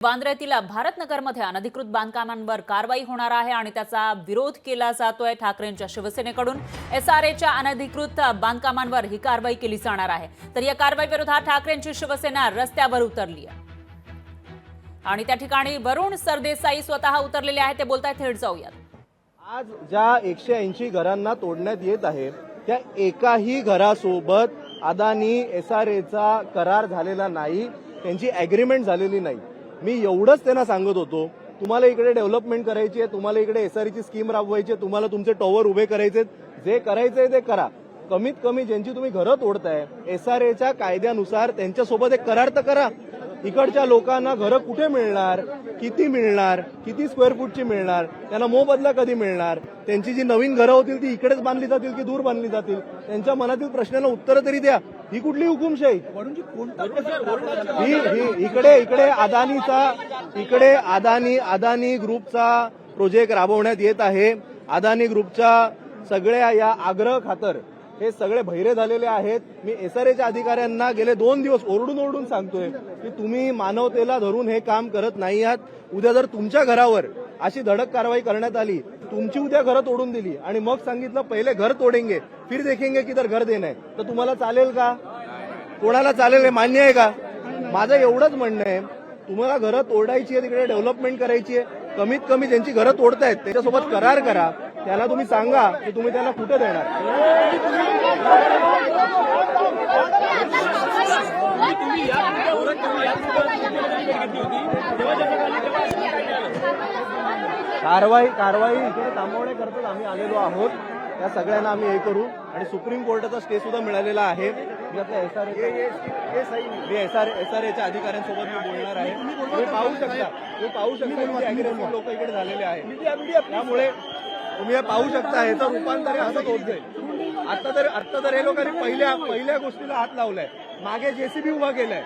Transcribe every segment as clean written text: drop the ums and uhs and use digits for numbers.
वांद्र्यातील भारतनगरमध्ये अनधिकृत बांधकामांवर कारवाई होणार आहे आणि त्याचा विरोध केला जातोय ठाकरेंच्या शिवसेनेकडून। एसआरएच्या अनधिकृत बांधकामांवर ही कारवाई केली जाणार आहे। तर या कारवाई विरोधात ठाकरेंची शिवसेना रस्त्यावर उतरली आहे आणि त्या ठिकाणी वरुण सरदेसाई स्वतः उतरलेले आहेत। ते बोलतायत, थेट जाऊयात। आज ज्या 180 घरांना तोडण्यात येत आहे त्या एकाही घरासोबत अदानी एसआरएचा करार झालेला नाही, त्यांची अग्रीमेंट झालेली नाही। मी एवढंच त्यांना सांगत होतो, तुम्हाला इकडे डेव्हलपमेंट करायची आहे, तुम्हाला इकडे एसआरएची स्कीम राबवायची आहे, तुम्हाला तुमचे टॉवर उभे करायचे, जे करायचंय ते करा। कमीत कमी ज्यांची तुम्ही घरं तोडताय एसआरएच्या कायद्यानुसार त्यांच्यासोबत एक करार तर करा। इकडच्या लोकांना घरं कुठे मिळणार, किती स्क्वेअर फूटची मिळणार, त्यांना मोबदला कधी मिळणार, त्यांची जी नवीन घरं होतील ती इकडेच बांधली जातील की दूर बांधली जातील, त्यांच्या मनातील प्रश्नाला उत्तर तरी द्या। ही कुठली हुकुमशाही? इकडे अदानी ग्रुपचा प्रोजेक्ट राबवण्यात येत आहे। अदानी ग्रुपच्या सगळ्या या आग्रह खातर हे सगळे बहिरे झालेले आहेत। मी एसआरएच्या अधिकाऱ्यांना गेले 2 दिवस ओरडून सांगतोय की तुम्ही मानवतेला धरून हे काम करत नाही आहात। उद्या जर तुमच्या घरावर अशी धडक कारवाई करण्यात आली, तुमची उद्या घरं तोडून दिली आणि मग सांगितलं पहिले घर तोडेंगे फिर देखेंगे किधर घर देना है, तर तुम्हाला चालेल का? कोणाला चालेल? हे मान्य आहे का? माझं एवढंच म्हणणं आहे, तुम्हाला घरं तोडायची आहे, तिकडे डेव्हलपमेंट करायची आहे, कमीत कमी ज्यांची घरं तोडतायत त्याच्यासोबत करार करा। त्याला तुम्ही सांगा की तुम्ही त्याला कुठे देणार। कारवाई इकडे थांबवण्याकरताच आम्ही आलेलो आहोत। त्या सगळ्यांना आम्ही हे करू आणि सुप्रीम कोर्टाचा स्टे सुद्धा मिळालेला आहे। मी आपल्या एसआरएच्या अधिकाऱ्यांसोबत मी बोलणार आहे। तुम्ही पाहू शकता लोक इकडे झालेले आहेत, त्यामुळे तुम्ही हे पाहू शकता ह्याचं रूपांतर असंच होत जाईल। आता तर हे लोकांनी पहिल्या गोष्टीला हात लावलाय, मागे जेसीबी उभा केलाय।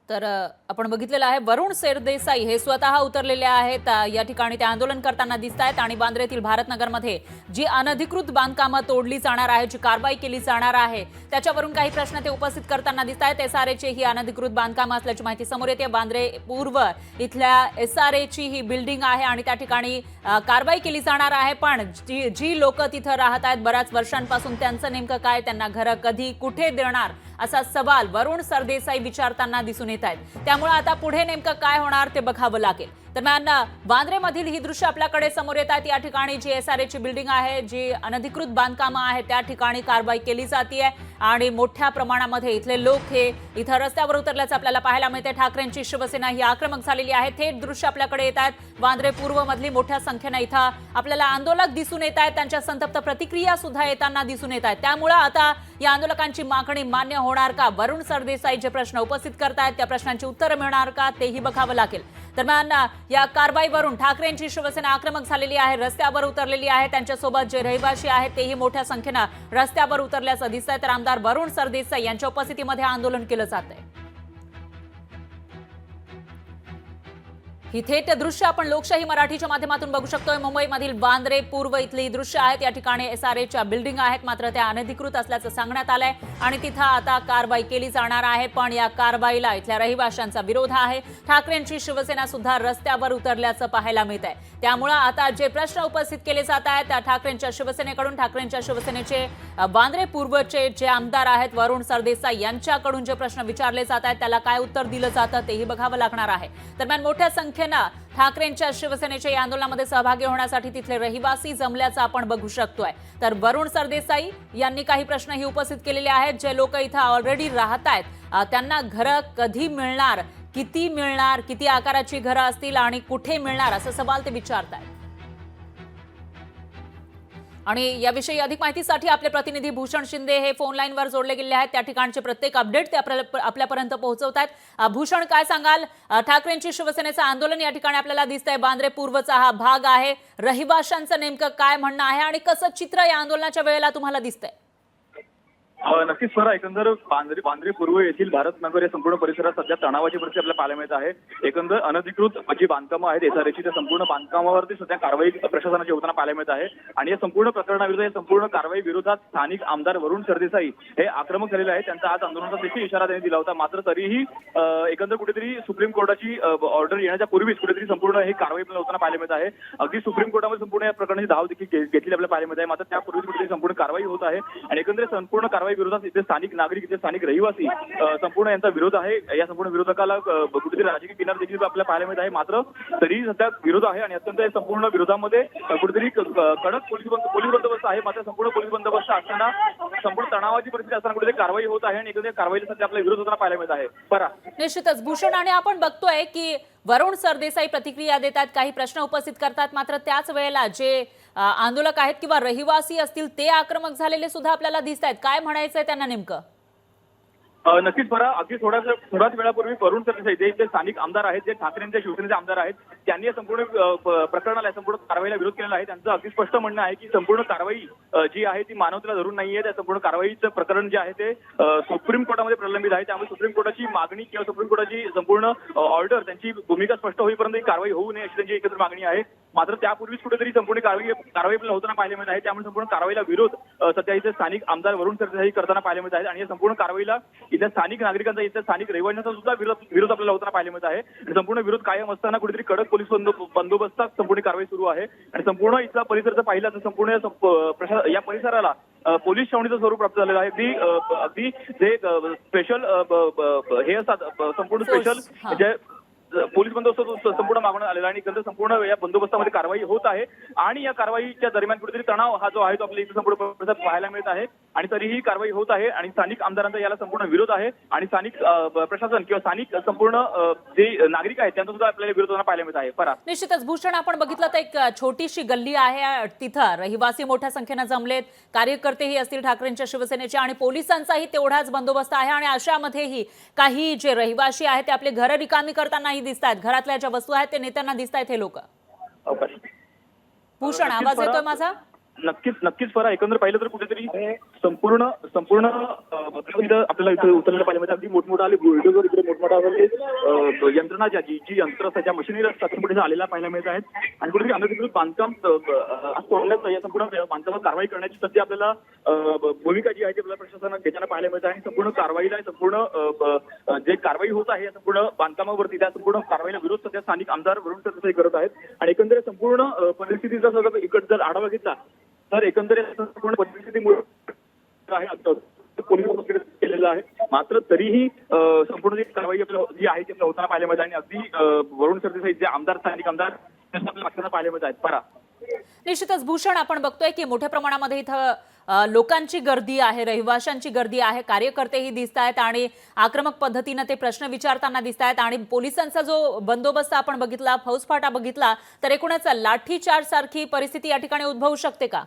तर आपण बघितलेलं आहे, वरुण सरदेसाई हे स्वतः उतरलेले आहेत। या ठिकाणी ते आंदोलन करताना दिसत आहेत आणि वांद्र्यातील भारतनगरमध्ये जी अनधिकृत बांधकामं तोडली जाणार आहे, जी कारवाई केली जाणार आहे, त्याच्यावरून काही प्रश्न ते उपस्थित करताना दिसत आहेत। एसआरएची ही अनधिकृत बांधकामं असल्याची माहिती समोर येते। वांद्रे पूर्व इथल्या एसआरएची ही बिल्डिंग आहे आणि त्या ठिकाणी कारवाई केली जाणार आहे। पण जी लोक तिथं राहत आहेत बऱ्याच वर्षांपासून, त्यांचं नेमकं काय, त्यांना घरं कधी कुठे देणार असा सवाल वरुण सरदेसाई विचारताना दिसून येत आहेत। त्यामुळे आता पुढे नेमकं काय होणार ते बघावं लागेल। दरम्यान वांद्रेमधील ही दृश्य आपल्याकडे समोर येत आहेत। या ठिकाणी जी एसआरएची बिल्डिंग आहे, जी अनधिकृत बांधकामं आहेत, त्या ठिकाणी कारवाई केली जाते आणि मोठ्या प्रमाणामध्ये इथले लोक हे इथं रस्त्यावर उतरल्याचं आपल्याला पाहायला मिळते। ठाकरेंची शिवसेना ही आक्रमक झालेली आहे। थेट दृश्य आपल्याकडे येत आहेत। वांद्रे पूर्व मधली मोठ्या संख्येने इथं आपल्याला आंदोलक दिसून येत आहेत, त्यांच्या संतप्त प्रतिक्रिया सुद्धा येताना दिसून येत आहेत। त्यामुळे आता या आंदोलकांची मागणी मान्य होणार का? वरुण सरदेसाई जे प्रश्न उपस्थित करतायत त्या प्रश्नांची उत्तरं मिळणार का तेही बघावं लागेल। दरम्यान या कारवाईवरून ठाकरेंची शिवसेना आक्रमक झालेली आहे, रस्त्यावर उतरलेली आहे। त्यांच्यासोबत जे रहिवासी आहेत तेही मोठ्या संख्येने रस्त्यावर उतरल्याचं दिसतंय। तर आमदार वरुण सरदेसाई यांच्या उपस्थितीमध्ये आंदोलन केलं जातंय। ही थेट दृश्य आपण लोकशाही मराठीच्या माध्यमातून बघू शकतोय। मुंबईमधील वांद्रे पूर्व इथली दृश्य आहेत। या ठिकाणी एसआरएच्या बिल्डिंग आहेत, मात्र त्या अनधिकृत असल्याचं सांगण्यात आलंय आणि तिथं आता कारवाई केली जाणार आहे। पण या कारवाईला इथल्या रहिवाशांचा विरोध आहे। ठाकरेंची शिवसेना सुद्धा रस्त्यावर उतरल्याचं पाहायला मिळत आहे। त्यामुळे आता जे प्रश्न उपस्थित केले जात आहेत त्या ठाकरेंच्या शिवसेनेकडून, ठाकरेंच्या शिवसेनेचे वांद्रे पूर्वचे जे आमदार आहेत वरुण सरदेसाई यांच्याकडून जे प्रश्न विचारले जात आहेत त्याला काय उत्तर दिलं जातं तेही बघावं लागणार आहे। दरम्यान मोठ्या संख्येने ठाकरेंच्या शिवसेनेच्या या आंदोलनामध्ये सहभागी होण्यासाठी तिथले रहिवासी जमल्याचं आपण बघू शकतोय। तर वरुण सरदेसाई यांनी काही प्रश्नही उपस्थित केलेले आहेत। जे लोक इथं ऑलरेडी राहत आहेत त्यांना घरं कधी मिळणार, किती मिळणार, किती आकाराची घरं असतील आणि कुठे मिळणार असा सवाल ते विचारतायत। आणि याविषयी अधिक माहितीसाठी आपले प्रतिनिधी भूषण शिंदे हे फोन लाईनवर जोडले गेले आहेत। त्या ठिकाणचे प्रत्येक अपडेट ते आपल्यापर्यंत पोहोचवतात। भूषण, काय सांगाल? ठाकरेंची शिवसेनेचं आंदोलन या ठिकाणी आपल्याला दिसतंय, वांद्रे पूर्वचा हा भाग आहे। रहिवाशांचं नेमकं काय म्हणणं आहे आणि कसं चित्र या आंदोलनाच्या वेळेला तुम्हाला दिसतंय? नक्कीच स्वरा एकंदर बांद्रे पूर्व येथील भारतनगर या संपूर्ण परिसरात सध्या तणावाची परिस्थिती आपल्याला पाहायला मिळत आहे. एकंदर अनधिकृत जी बांधकामं आहेत एसआरएची त्या संपूर्ण बांधकामावरती सध्या कारवाई प्रशासनाची होताना पाहायला मिळत आहे आणि या संपूर्ण प्रकरणाविरुद्ध या संपूर्ण कारवाई विरोधात स्थानिक आमदार वरुण सरदेसाई हे आक्रमक झालेले आहेत. त्यांचा आज आंदोलनाचा देखील इशारा त्यांनी दिला होता. मात्र तरीही एकंदर कुठेतरी सुप्रीम कोर्टाची ऑर्डर येण्याच्या पूर्वीच कुठेतरी संपूर्ण ही कारवाई आपल्याला होताना पाहायला मिळत आहे. अगदी सुप्रीम कोर्टामध्ये संपूर्ण या प्रकरणाची धाव देखील घेतली आपल्याला पाहायला मिळत आहे. मात्र त्यापूर्वीच कुठेतरी संपूर्ण कारवाई होत आहे आणि एकंदरीत संपूर्ण कारवाई विरोधात इथे स्थानिक नागरिक इथे स्थानिक रहिवासी संपूर्ण यांचा विरोध आहे. या संपूर्ण विरोधकाला कुठेतरी राजकीय किनार देखील आपल्याला पाहायला मिळत आहे. मात्र तरीही सध्या विरोध आहे आणि अत्यंत संपूर्ण विरोधामध्ये कुठेतरी कडक पोलीस बंदोबस्त आहे. मात्र संपूर्ण पोलीस बंदोबस्त असताना संपूर्ण तणावाची परिस्थिती असताना कुठेतरी कारवाई होत आहे आणि एकंदर कारवाईला सध्या आपला विरोध होताना पाहायला मिळत आहे. परा निश्चितच भूषण, आणि आपण बघतोय की वरुण सरदेसाई प्रतिक्रिया देतात, काही प्रश्न उपस्थित करतात, मात्र त्याच वेळेला जे आंदोलक आहेत किंवा रहिवासी असतील ते आक्रमक झालेले सुद्धा आपल्याला दिसत आहेत. काय म्हणायचंय त्यांना नेमकं? नक्कीच बरं, अगदी थोड्याच वेळापूर्वी वरुण सरदेसाई जे स्थानिक आमदार आहेत, जे ठाकरेंच्या शिवसेनेचे आमदार आहेत, त्यांनी या संपूर्ण प्रकरणाला संपूर्ण कारवाईला विरोध केलेला आहे. त्यांचं अगदी स्पष्ट म्हणणं आहे की संपूर्ण कारवाई जी आहे ती मानवतेला धरून नाहीये. त्या संपूर्ण कारवाईचं प्रकरण जे आहे ते सुप्रीम कोर्टामध्ये प्रलंबित आहे. त्यामुळे सुप्रीम कोर्टाची मागणी किंवा सुप्रीम कोर्टाची संपूर्ण ऑर्डर, त्यांची भूमिका स्पष्ट होईपर्यंत ही कारवाई होऊ नये अशी त्यांची एकत्र मागणी आहे. मात्र त्यापूर्वीच कुठेतरी संपूर्ण कारवाई आपल्याला होताना पाहायला मिळत आहे. त्यामुळे संपूर्ण कारवाईला विरोध सध्या इथे स्थानिक आमदार वरुण सरदेसाई करताना पाहायला मिळत आहेत आणि या संपूर्ण कारवाईला इथल्या स्थानिक नागरिकांचा, इथल्या स्थानिक रहिवाशांचा सुद्धा विरोध आपल्याला होताना पाहायला मिळत आहे. आणि संपूर्ण विरोध कायम असताना कुठेतरी कडक पोलीस बंदोबस्तात संपूर्ण कारवाई सुरू आहे आणि संपूर्ण इथला परिसर जर पाहिला तर संपूर्ण या परिसराला पोलीस छावणीचं स्वरूप प्राप्त झालेलं आहे. अगदी जे स्पेशल हे असतात, संपूर्ण स्पेशल जे पोलीस बंदोबस्त संपूर्ण मागण्यात आलेला आणि एकंदर संपूर्ण या बंदोबस्तामध्ये कारवाई होत आहे आणि या कारवाईच्या दरम्यान कुठेतरी तणाव हा जो आहे तो आपल्या इथे संपूर्ण परिसरात पाहायला मिळत आहे आणि तरीही कारवाई होत आहे आणि स्थानिक आमदारांचा याला संपूर्ण विरोध आहे आणि स्थानिक प्रशासन किंवा स्थानिक संपूर्ण जे नागरिक आहेत त्यांचा सुद्धा आपल्याला विरोध होताना पाहायला मिळत आहे. परा निश्चितच भूषण, आपण बघितलं तर एक छोटीशी गल्ली आहे, तिथं रहिवासी मोठ्या संख्येनं जमलेत, कार्यकर्तेही असतील ठाकरेंच्या शिवसेनेचे आणि पोलिसांचाही तेवढाच बंदोबस्त आहे आणि अशामध्येही काही जे रहिवासी आहेत ते आपले घर रिकामी करतानाही दिसत आहेत, घरातल्या ज्या वस्तू आहेत ते नेत्यांना दिसत आहेत हे लोक. भूषण, आवाज येतोय माझा? नक्कीच फरा, एकंदर पाहिलं तर कुठेतरी संपूर्ण आपल्याला इथे उतरलेलं पाहिजे. म्हणजे अगदी मोठमोठा बुलडोजर इकडे मोठमोठा यंत्रणा जी यंत्र असतात, ज्या मशिनरी असतात कुठे आलेला पाहायला मिळत आहेत आणि कुठेतरी अनधिकृत बांधकाम तोडण्याचं, या संपूर्ण बांधकामात कारवाई करण्याची सध्या आपल्याला भूमिका जी आहे ती आपल्याला प्रशासनानं घेताना पाहायला मिळत आहे आणि संपूर्ण कारवाईला संपूर्ण जे कारवाई होत आहे या संपूर्ण बांधकामावरती, त्या संपूर्ण कारवाईला विरोध सध्या स्थानिक आमदार वरुण सरदेसाई करत आहेत आणि एकंदरीत संपूर्ण परिस्थितीचा सगळं इकडे जर आढावा घेतला तर एकंदरीत संपूर्ण परिस्थितीमुळे पोलीस केलेलं आहे. मात्र तरीही संपूर्ण जी कारवाई आपल्याला जी आहे ती आपल्याला होताना पाहायला मिळत आहे आणि अगदी वरुण सरदेसाई जे आमदार, स्थानिक आमदार त्यांना आपल्याला पाहायला मिळत आहेत. परा निश्चितच भूषण, आपण बघतोय की मोठ्या प्रमाणामध्ये इथं लोकांची गर्दी आहे, रहिवाशांची गर्दी आहे, कार्यकर्तेही दिसत आहेत आणि आक्रमक पद्धतीनं ते प्रश्न विचारताना दिसत आहेत आणि पोलिसांचा जो बंदोबस्त आपण बघितला, फौजफाटा बघितला, तर एकूणच लाठीचार्ज सारखी परिस्थिती या ठिकाणी उद्भवू शकते का?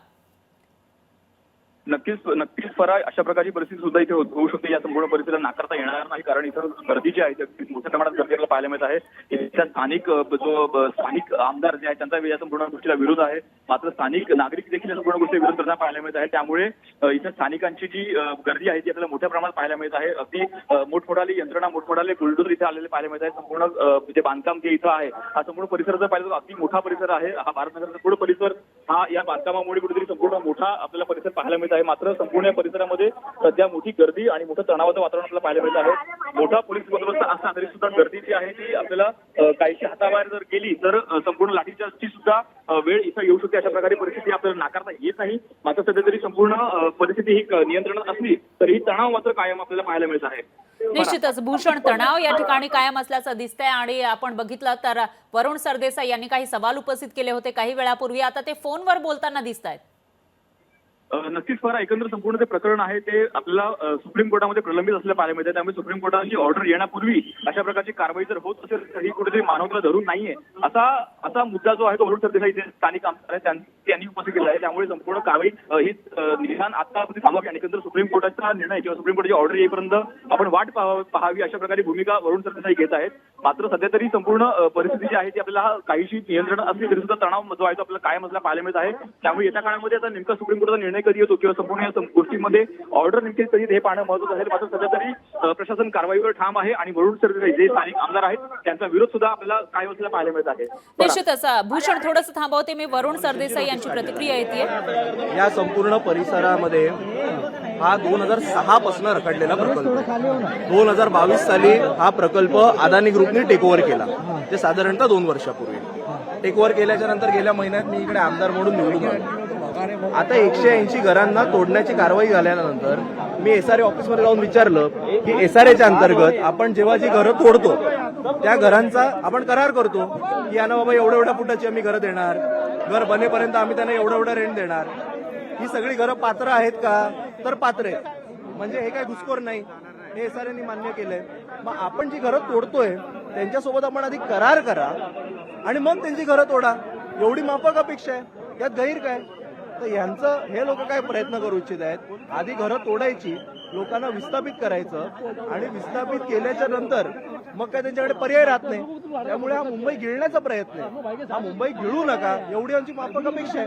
नक्कीच फरा, अशा प्रकारची परिस्थिती सुद्धा इथे होऊ शकते. या संपूर्ण परिस्थितीला नाकारता येणार नाही, कारण इथं गर्दी जी आहे ती मोठ्या प्रमाणात गर्दी आपल्याला पाहायला मिळत आहे. इथल्या स्थानिक आमदार जे आहेत त्यांचा या संपूर्ण गोष्टीला विरोध आहे. मात्र स्थानिक नागरिक देखील या संपूर्ण गोष्टी विरोध करताना पाहायला मिळत आहे. त्यामुळे इथं स्थानिकांची जी गर्दी आहे ती आपल्याला मोठ्या प्रमाणात पाहायला मिळत आहे. अगदी मोठमोठाली यंत्रणा, मोठमोठाले बुलडोजर इथे आलेले पाहायला मिळत आहे. संपूर्ण जे बांधकाम जे इथं आहे, हा संपूर्ण परिसर जर पाहिलं तर अगदी मोठा परिसर आहे. हा भारतनगरचा संपूर्ण परिसर हा या बांधकामामुळे कुठेतरी संपूर्ण मोठा आपल्याला परिसर पाहायला मिळत आहे. मात्र संपूर्ण परिसरामध्ये सध्या मोठी गर्दी आणि मोठं तणावाचं वातावरण आपल्याला पाहायला मिळत आहे. मोठा पोलीस बंदोबस्त असला तरी सुद्धा गर्दी जी आहे ती आपल्याला काहीशी हाताबाहेर जर गेली तर संपूर्ण लाठीचार्जची सुद्धा वेळ इथं येऊ शकते. अशा प्रकारे परिस्थिती आपल्याला नाकारता येत नाही. मात्र सध्या तरी संपूर्ण परिस्थिती ही नियंत्रणात असली तरी तणाव मात्र कायम आपल्याला पाहायला मिळत आहे. निश्चितच भूषण, तणाव या ठिकाणी कायम असल्याचं दिसतंय आणि आपण बघितलं तर वरुण सरदेसाई यांनी काही सवाल उपस्थित केले होते काही वेळापूर्वी, आता ते फोनवर बोलताना दिसत आहेत. नक्कीच फरा, एकंदर संपूर्ण ते प्रकरण आहे ते आपल्याला सुप्रीम कोर्टामध्ये प्रलंबित असलेलं पाहायला मिळतं. त्यामुळे सुप्रीम कोर्टाची ऑर्डर येण्यापूर्वी अशा प्रकारची कारवाई जर होत असेल तर ही कुठेतरी मानवतेला धरून नाहीये असा मुद्दा जो आहे तो वरुण सरदेसाई जे स्थानिक आमदार आहेत त्यांनी उपस्थित केला आहे. त्यामुळे संपूर्ण कारवाई ही निदान आता थांबावी आणि एकंदर सुप्रीम कोर्टाचा निर्णय किंवा सुप्रीम कोर्टाची ऑर्डर येईपर्यंत आपण वाट पाहावी अशा प्रकारे भूमिका वरुण सरदेसाई घेत आहेत. मात्र सध्या तरी संपूर्ण परिस्थिती जी आहे ती आपल्याला काहीशी नियंत्रण असली तरी सुद्धा तणाव जो आहे तो आपल्याला कायम असला पाहायला मिळत आहे. त्यामुळे येत्या काळामध्ये आता नेमका सुप्रीम कोर्टाचा निर्णय कधी येतो किंवा संपूर्ण या गोष्टीमध्ये ऑर्डर नेमकी कधी हे पाहणं महत्त्वाचं आहे. मात्र सध्या तरी प्रशासन कारवाईवर ठाम आहे आणि वरुण सरदेसाई जे स्थानिक आमदार आहेत त्यांचा विरोध सुद्धा आपल्याला कायम असलेला पाहायला मिळत आहे. निश्चितच भूषण थोडंसं थांबवते मी. वरुण सरदेसाई यांची प्रतिक्रिया येते. या संपूर्ण परिसरामध्ये हा 2006 पासून रखडलेला प्रकल्प 2022 साली हा प्रकल्प अदानी ग्रुपने टेक ओव्हर केला. ते साधारणतः 2 वर्षापूर्वी टेक ओव्हर केल्याच्या नंतर गेल्या महिन्यात मी इकडे आमदार म्हणून निवडून आलो. आता 180 घरांना तोडण्याची कारवाई झाल्यानंतर मी एसआरए ऑफिसमध्ये जाऊन विचारलं की एसआरएच्या अंतर्गत आपण जेव्हा जी घरं तोडतो त्या घरांचा आपण करार करतो की यांना बाबा एवढ्या फुटाची आम्ही घरं देणार, घर बनेपर्यंत आम्ही त्यांना एवढा रेंट देणार. ही सगळी घरं पात्र आहेत का? तर पात्र आहेत. म्हणजे हे काय घुसखोर नाही, हे एसआरएने मान्य केलंय. मग आपण जी घरं तोडतोय त्यांच्यासोबत आपण आधी करार करा आणि मग त्यांची घरं तोडा. एवढी माफक अपेक्षा आहे, यात गैर काय? तर यांचं हे लोक काय प्रयत्न करू इच्छित आहेत, आधी घरं तोडायची, लोकांना विस्थापित करायचं आणि विस्थापित केल्याच्या नंतर मग काय त्यांच्याकडे पर्याय राहत नाही. त्यामुळे हा मुंबई गिळण्याचा प्रयत्न आहे. हा मुंबई गिळू नका एवढी आमची माफक अपेक्षा आहे.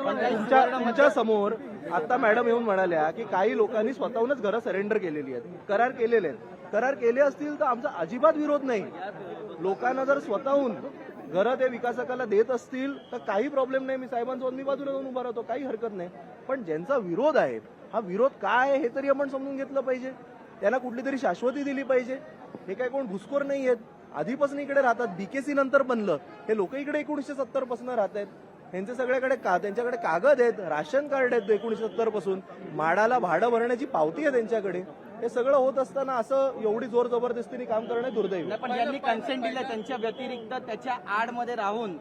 तुमच्या समोर आता मॅडम येऊन म्हणाल्या की काही लोकांनी स्वतःहूनच घरं सरेंडर केलेली आहेत, करार केलेले आहेत. करार केले असतील तर आमचा अजिबात विरोध नाही. लोकांना जर स्वतःहून घरं ते विकासकाला देत असतील तर काही प्रॉब्लेम नाही. मी साहेबांसोबत मी बाजूला जाऊन उभा राहतो, काही हरकत नाही. पण ज्यांचा विरोध आहे हा विरोध काय हे तरी आपण समजून घेतलं पाहिजे. त्यांना कुठली तरी शाश्वती दिली पाहिजे. हे काय कोण घुसखोर नाही आहेत, आधीपासून इकडे राहतात. बीकेसी नंतर बनलं, हे लोक इकडे 1970 पासून राहत आहेत. त्यांचे सगळ्याकडे त्यांच्याकडे कागद आहेत, राशन कार्ड आहेत 1970 पासून, माडाला भाडं भरण्याची पावती आहे त्यांच्याकडे. हे सगळं होत असताना असं एवढी जोर जबरदस्तीने काम करणे दुर्दैवी. पण ज्यांनी कन्सेंट दिलं त्यांच्या व्यतिरिक्त त्याच्या आडमध्ये राहून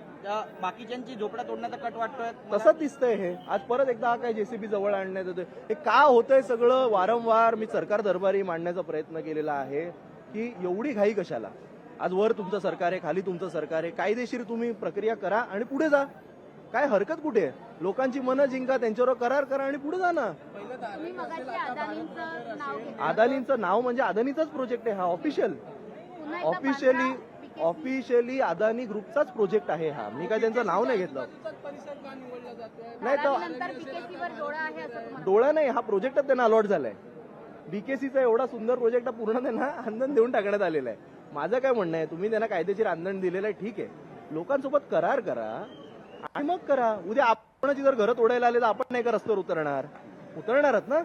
बाकीच्यांची झोपडा तोडण्याचा कट वाटतोय. तसंच दिसतंय हे. आज परत एकदा हा काय जेसीबी जवळ आणण्यात येतोय. हे का होतंय सगळं वारंवार मी सरकार दरबारी मांडण्याचा प्रयत्न केलेला आहे की एवढी घाई कशाला. आज वर तुमचं सरकार आहे, खाली तुमचं सरकार आहे. कायदेशीर तुम्ही प्रक्रिया करा आणि पुढे जा. काय हरकत कुठे आहे? लोकांची मनं जिंका, त्यांच्यावर करार करा आणि पुढे जा ना. अदानींचं नाव म्हणजे अदानीचाच प्रोजेक्ट आहे हा. ऑफिशियली अदानी ग्रुपचाच प्रोजेक्ट आहे हा. मी काय त्यांचं नाव नाही घेतलं. नाही तर डोळा नाही, हा प्रोजेक्टच त्यांना अलॉट झालाय. बीकेसीचा एवढा सुंदर प्रोजेक्ट हा पूर्ण त्यांना आंदण देऊन टाकण्यात आलेला आहे. माझं काय म्हणणं आहे, तुम्ही त्यांना कायदेशीर आंदण दिलेलं आहे, ठीक आहे. लोकांसोबत करार करा आणि मग करा. उद्या आपणाची जर घरं तोडायला आले तर आपण नाही का रस्त्यावर उतरणारच ना.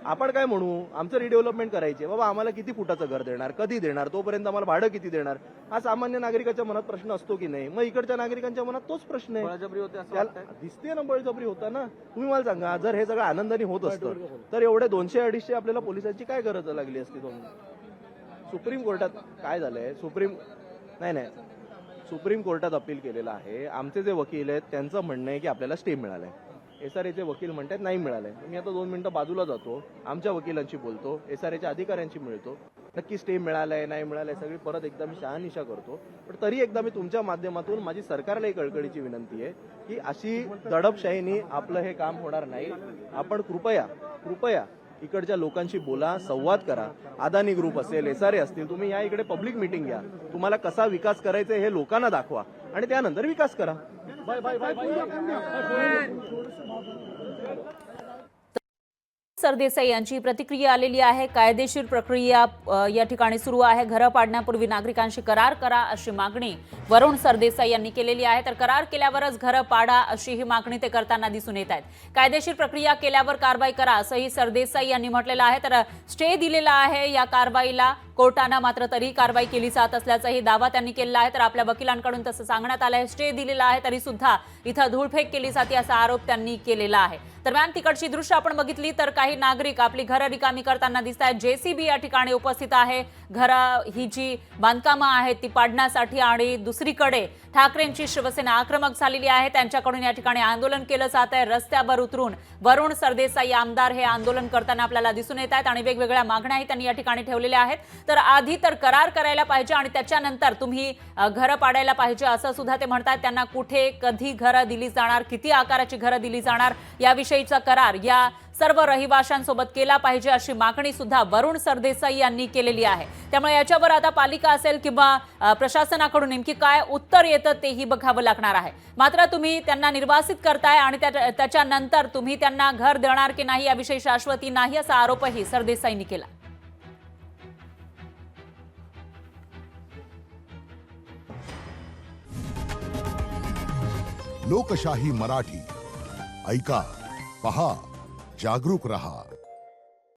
आपण काय म्हणू, आमचं रिडेव्हलपमेंट करायचे, बाबा आम्हाला किती फुटाचं घर देणार, कधी देणार, तोपर्यंत आम्हाला भाडं किती देणार, हा सामान्य नागरिकाच्या मनात प्रश्न असतो की नाही. मग इकडच्या नागरिकांच्या मनात तोच प्रश्न आहे. बळजबरी होते असं दिसते ना, बळजबरी होता ना. तुम्ही मला सांगा, जर हे सगळं आनंदाने होत असतं तर एवढे 200-250 आपल्याला पोलिसांची काय गरज लागली असती. सुप्रीम कोर्टात काय झालंय, सुप्रीम कोर्टात अपील केलेलं आहे. आमचे जे वकील आहेत त्यांचं म्हणणं आहे की आपल्याला स्टे मिळालाय. एसआरएचे वकील म्हणतात नाही मिळालंय. मी आता 2 मिनिटं बाजूला जातो, आमच्या वकिलांशी बोलतो, एसआरएच्या अधिकाऱ्यांशी मिळतो, नक्की स्टे मिळालाय नाही मिळालाय सगळी परत एकदा मी शहानिशा करतो. पण तरी एकदा मी तुमच्या माध्यमातून माझी सरकारला एक कळकळीची विनंती आहे की अशी दडपशाहीने आपलं हे काम होणार नाही. आपण कृपया इकडच्या लोकांशी बोला, संवाद करा. अदानी ग्रुप असेल, एसआरए असतील, तुम्ही या इकडे पब्लिक मीटिंग घ्या. तुम्हाला कसा विकास करायचा हे लोकांना दाखवा आणि त्यानंतर विकास करा. सरदेसाई यांची प्रतिक्रिया आलेली आहे. कायदेशीर प्रक्रिया या ठिकाणी सुरू आहे. घरं पाडण्यापूर्वी नागरिकांशी करार करा अशी मागणी वरुण सरदेसाई यांनी केलेली आहे. तर करार केल्यावरच घरं पाडा अशी ही मागणी ते करताना दिसून येत आहेत. कायदेशीर प्रक्रिया केल्यावर कारवाई करा असंही सरदेसाई यांनी म्हटलेलं आहे. तर स्टे दिलेला आहे या कारवाईला कोर्टानं, मात्र तरी कारवाई केली जात असल्याचाही दावा त्यांनी केलेला आहे. तर आपल्या वकिलांकडून तसं सांगण्यात आलं आहे. स्टे दिलेला आहे तरी सुद्धा इथं धूळफेक केली जाते असा आरोप त्यांनी केलेला आहे. दरम्यान तिकडची दृश्य आपण बघितली तर काही नागरिक आपली घरं रिकामी करताना दिसत आहेत. जेसीबी या ठिकाणी उपस्थित आहे. घरं ही जी बांधकामं आहेत ती पाडण्यासाठी. आणि दुसरीकडे ठाकरेंची शिवसेना आक्रमक झालेली आहे. त्यांच्याकडून या ठिकाणी आंदोलन केलं जात आहे. रस्त्यावर उतरून वरुण सरदेसाई आमदार हे आंदोलन करताना आपल्याला दिसून येत आहेत आणि वेगवेगळ्या मागण्याही त्यांनी या ठिकाणी ठेवलेल्या आहेत. तर आधी तर करार करायला पाहिजे आणि त्याच्यानंतर तुम्ही घरं पाडायला पाहिजे असं सुद्धा ते म्हणतात. त्यांना कुठे कधी घरं दिली जाणार, किती आकाराची घरं दिली जाणार याविषयीचा करार या सर्व रहिवाशांसोबत केला पाहिजे अशी मागणी सुद्धा वरुण सरदेसाई यांनी केलेली आहे. त्यामुळे याच्यावर आता पालिका असेल किंवा प्रशासनाकडून नेमकी काय उत्तर येतं तेही बघावं लागणार आहे. मात्र तुम्ही त्यांना निर्वासित करताय आणि त्याच्यानंतर तुम्ही त्यांना घर देणार की नाही याविषयी शाश्वती नाही असा आरोपही सरदेसाईंनी केला. लोकशाही मराठी ऐका, पहा, जागरूक रहा.